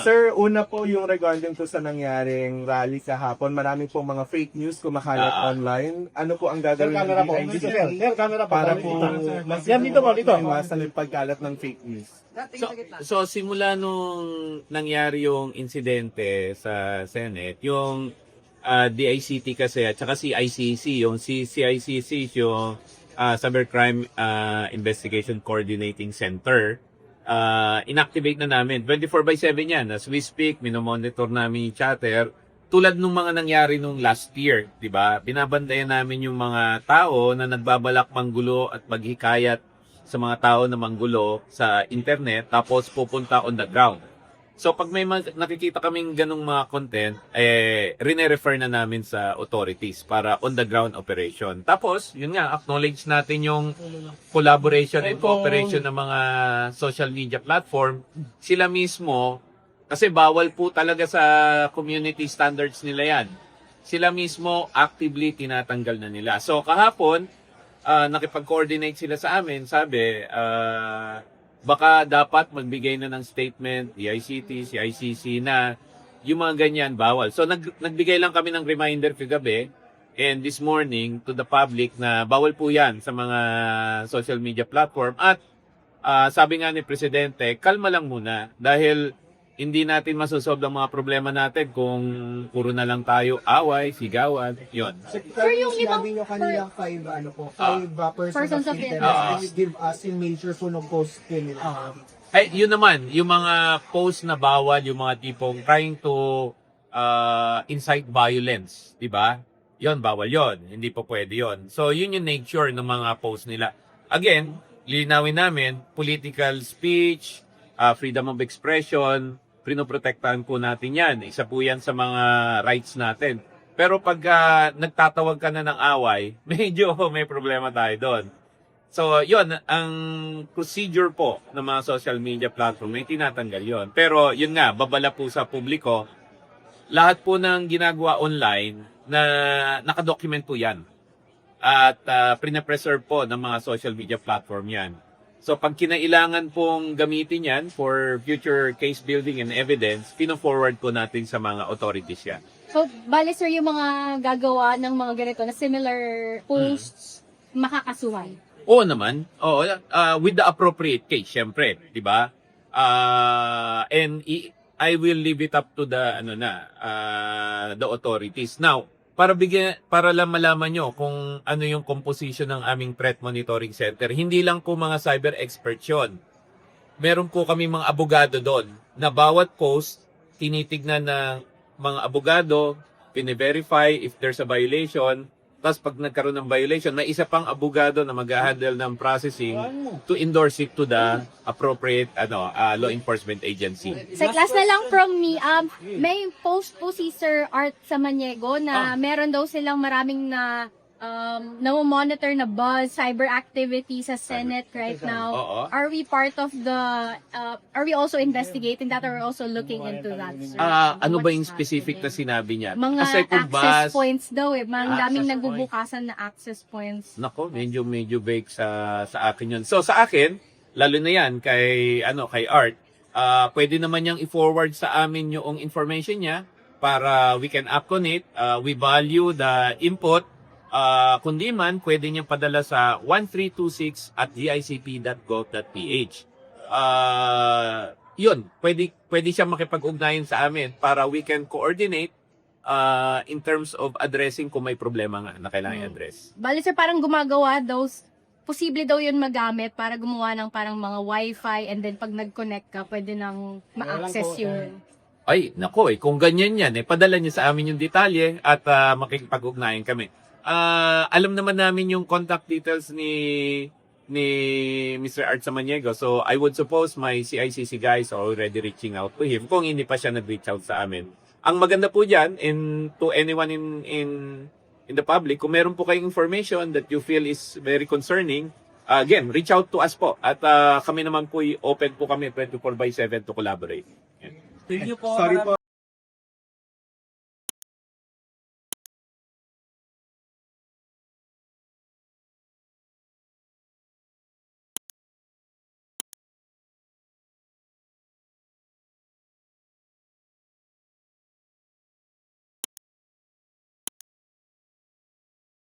Sir, una po yung regarding to sa nangyaring rally kahapon. Marami pong mga fake news kumakalat online. Ano po ang gagawin ng DICT para po iwasan yung pagkalat ng fake news? So simula nung nangyari yung insidente sa Senate, yung DICT kasi at saka CICC, yung CICC yung Cybercrime Investigation Coordinating Center, inactivate na namin. 24/7 yan. As we speak, minomonitor namin yung chatter. Tulad nung mga nangyari nung last year, di ba? Binabantayan namin yung mga tao na nagbabalak manggulo at maghikayat sa mga tao na manggulo sa internet, tapos pupunta on the ground. So pag may nakikita kaming ganung mga content, rine-refer na namin sa authorities para on the ground operation. Tapos, yun nga, acknowledge natin yung collaboration and cooperation ng mga social media platform. Sila mismo, kasi bawal po talaga sa community standards nila yan. Sila mismo actively tinatanggal na nila. So kahapon, nakipag-coordinate sila sa amin, sabi, baka dapat magbigay na ng statement, DICT, CICC na yung mga ganyan bawal. So nagbigay lang kami ng reminder kagabi and this morning to the public na bawal po yan sa mga social media platform. At sabi nga ni Presidente, kalma lang muna dahil hindi natin masosolve ang mga problema natin kung puro na lang tayo away, sigawan, yon. Sir, yung sinabi nyo kanina, five persons of interest, can you give us in major sunog post kanila? Ay, yun naman, yung mga post na bawal, yung mga tipong trying to incite violence, di ba? Yon, bawal yon. Hindi po pwede yon. So, yun yung nature ng mga post nila. Again, linawin namin, political speech, freedom of expression, pinoprotektahan po natin yan. Isa po yan sa mga rights natin. Pero pag nagtatawag ka na ng away, medyo may problema tayo doon. So, yun, ang procedure po ng mga social media platform, may tinatanggal yon. Pero yun nga, babala po sa publiko, lahat po ng ginagawa online na nakadocument po yan. At pinapreserve po ng mga social media platform yan. So pag kinailangan pong gamitin yan for future case building and evidence, pino-forward po natin sa mga authorities yan. So, bale sir, yung mga gagawa ng mga ganito na similar posts, makakasuhan. Oo naman. Oo, with the appropriate case, syempre, 'di ba? And I will leave it up to the the authorities. Now, para lang malaman nyo kung ano yung composition ng aming threat monitoring center. Hindi lang po mga cyber experts yun. Meron po kami mga abogado doon na bawat post, tinitignan ng mga abogado, pine-verify if there's a violation. Tapos pag nagkaroon ng violation, may isa pang abogado na mag-handle ng processing to endorse it to the appropriate law enforcement agency. Sa class na lang from me, may post po si Sir Art Samaniego na meron daw silang maraming na-monitor na buzz, cyber activity sa Senate right now. Oo. Are we part of the, are we also investigating that or also looking into that, sir? Ano ba yung specific na sinabi niya? Mga Aside from access bus, points daw eh. Mga daming access nagbubukasan na access points. nako, medyo vague sa akin yun. So sa akin, lalo na yan kay Art, pwede naman niyang i-forward sa amin yung information niya para we can act on it. We value the input. Kundi man, pwede niyang padala sa 1326@gicp.gov.ph. Yun, pwede siya makipag-ugnayan sa amin para we can coordinate in terms of addressing kung may problema nga na kailangan i-address. Bali sir, parang gumagawa daw, posible daw yun magamit para gumawa ng parang mga wifi and then pag nag-connect ka, pwede nang ma-access yun. Ay, nako kung ganyan yan, padala niya sa amin yung detalye at makikipag-ugnayan kami. Alam naman namin yung contact details ni Mr. Art Samaniego. So, I would suppose my CICC guys are already reaching out to him kung hindi pa siya nag-reach out sa amin. Ang maganda po dyan, to anyone in the public, kung meron po kayong information that you feel is very concerning, again, reach out to us po. At kami naman po, open po kami 24/7 to collaborate. Sorry po,